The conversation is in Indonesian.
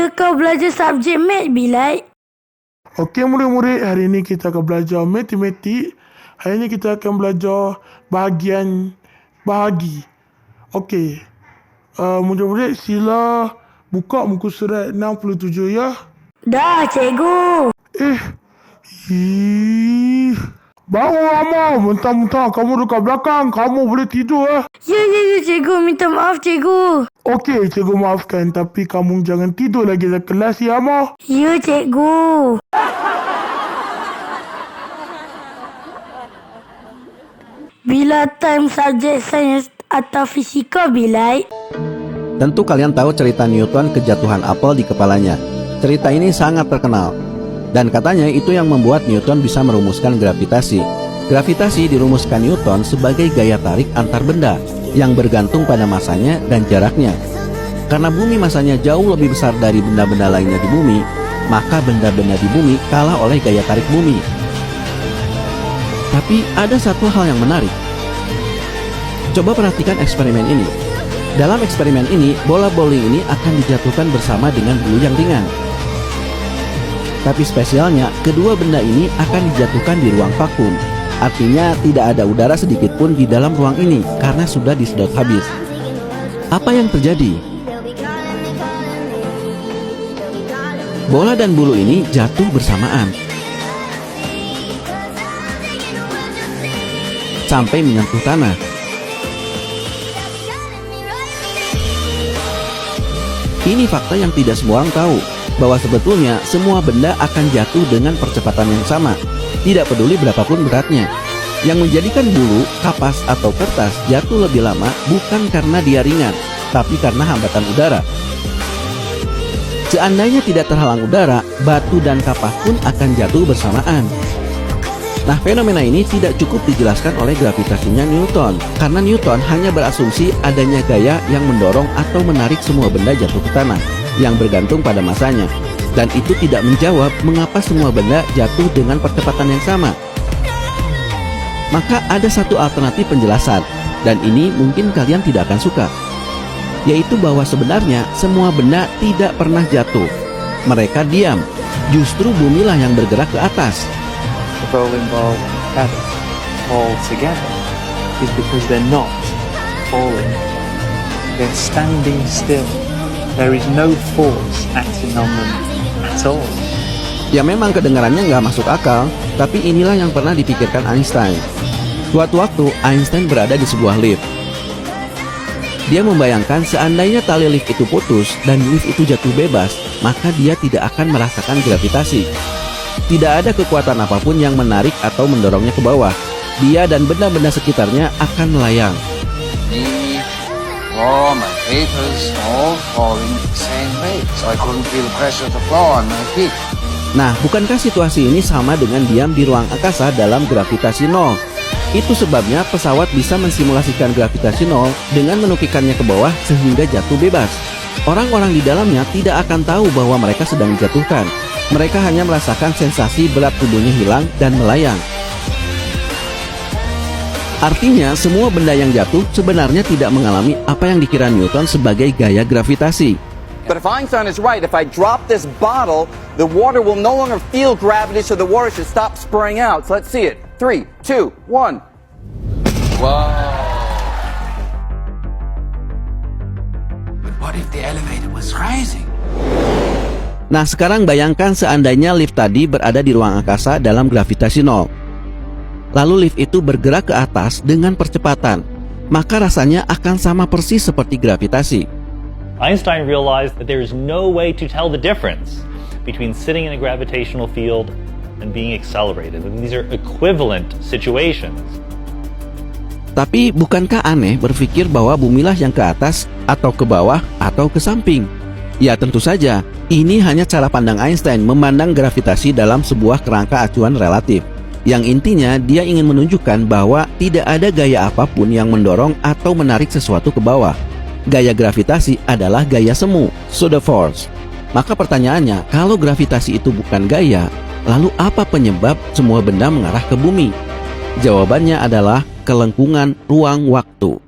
Ya, kau belajar subjek mat, Bilal. Okey murid-murid, hari ini kita akan belajar matematik. Hari ini kita akan belajar bahagian bahagi. Okey. Murid-murid sila buka muka surat 67 ya. Dah, cikgu. Bangun lama, mentang-mentang kamu dekat belakang, kamu boleh tidur eh. Ya, cikgu. Minta maaf, cikgu. Okey, cikgu maafkan, tapi kamu jangan tidur lagi dalam kelas ya, Amah. Ya, cikgu. Bila time subjek sains atau fisika, Bilal? Tentu kalian tahu cerita Newton kejatuhan apel di kepalanya. Cerita ini sangat terkenal. Dan katanya itu yang membuat Newton bisa merumuskan gravitasi. Gravitasi dirumuskan Newton sebagai gaya tarik antar benda yang bergantung pada masanya dan jaraknya. Karena bumi masanya jauh lebih besar dari benda-benda lainnya di bumi, maka benda-benda di bumi kalah oleh gaya tarik bumi. Tapi ada satu hal yang menarik. Coba perhatikan eksperimen ini. Dalam eksperimen ini, bola bowling ini akan dijatuhkan bersama dengan bulu yang ringan. Tapi spesialnya, kedua benda ini akan dijatuhkan di ruang vakum. Artinya tidak ada udara sedikit pun di dalam ruang ini karena sudah disedot habis. Apa yang terjadi? Bola dan bulu ini jatuh bersamaan sampai menyentuh tanah. Ini fakta yang tidak semua orang tahu, bahwa sebetulnya semua benda akan jatuh dengan percepatan yang sama, tidak peduli berapapun beratnya. Yang menjadikan bulu, kapas, atau kertas jatuh lebih lama bukan karena dia ringan, tapi karena hambatan udara. Seandainya tidak terhalang udara, batu dan kapas pun akan jatuh bersamaan. Nah, fenomena ini tidak cukup dijelaskan oleh gravitasinya Newton, karena Newton hanya berasumsi adanya gaya yang mendorong atau menarik semua benda jatuh ke tanah, yang bergantung pada masanya. Dan itu tidak menjawab mengapa semua benda jatuh dengan percepatan yang sama. Maka ada satu alternatif penjelasan, dan ini mungkin kalian tidak akan suka, yaitu bahwa sebenarnya semua benda tidak pernah jatuh. Mereka diam, justru bumilah yang bergerak ke atas. The bowling ball atoms all together is because they're not falling. They're standing still. There is no force acting on them at all. Ya memang kedengarannya nggak masuk akal, tapi inilah yang pernah dipikirkan Einstein. Suatu waktu Einstein berada di sebuah lift. Dia membayangkan seandainya tali lift itu putus dan lift itu jatuh bebas, maka dia tidak akan merasakan gravitasi. Tidak ada kekuatan apapun yang menarik atau mendorongnya ke bawah. Dia dan benda-benda sekitarnya akan melayang. Me, floor, my papers, all falling the same rate. So I couldn't feel the pressure of the floor on my feet. Nah, bukankah situasi ini sama dengan diam di ruang angkasa dalam gravitasi nol? Itu sebabnya pesawat bisa mensimulasikan gravitasi nol dengan menukikannya ke bawah sehingga jatuh bebas. Orang-orang di dalamnya tidak akan tahu bahwa mereka sedang dijatuhkan. Mereka hanya merasakan sensasi berat tubuhnya hilang dan melayang. Artinya, semua benda yang jatuh sebenarnya tidak mengalami apa yang dikira Newton sebagai gaya gravitasi. But if Einstein is right, if I drop this bottle, the water will no longer feel gravity, so the water should stop spraying out. So let's see it. 3, 2, 1. Whoa. But what if the elevator was rising? Nah, sekarang bayangkan seandainya lift tadi berada di ruang angkasa dalam gravitasi nol. Lalu lift itu bergerak ke atas dengan percepatan, maka rasanya akan sama persis seperti gravitasi. Einstein realized that there is no way to tell the difference between sitting in a gravitational field and being accelerated. And these are equivalent situations. Tapi bukankah aneh berpikir bahwa bumilah yang ke atas atau ke bawah atau ke samping? Ya tentu saja, ini hanya cara pandang Einstein memandang gravitasi dalam sebuah kerangka acuan relatif. Yang intinya dia ingin menunjukkan bahwa tidak ada gaya apapun yang mendorong atau menarik sesuatu ke bawah. Gaya gravitasi adalah gaya semu, pseudo force. Maka pertanyaannya, kalau gravitasi itu bukan gaya, lalu apa penyebab semua benda mengarah ke bumi? Jawabannya adalah kelengkungan ruang waktu.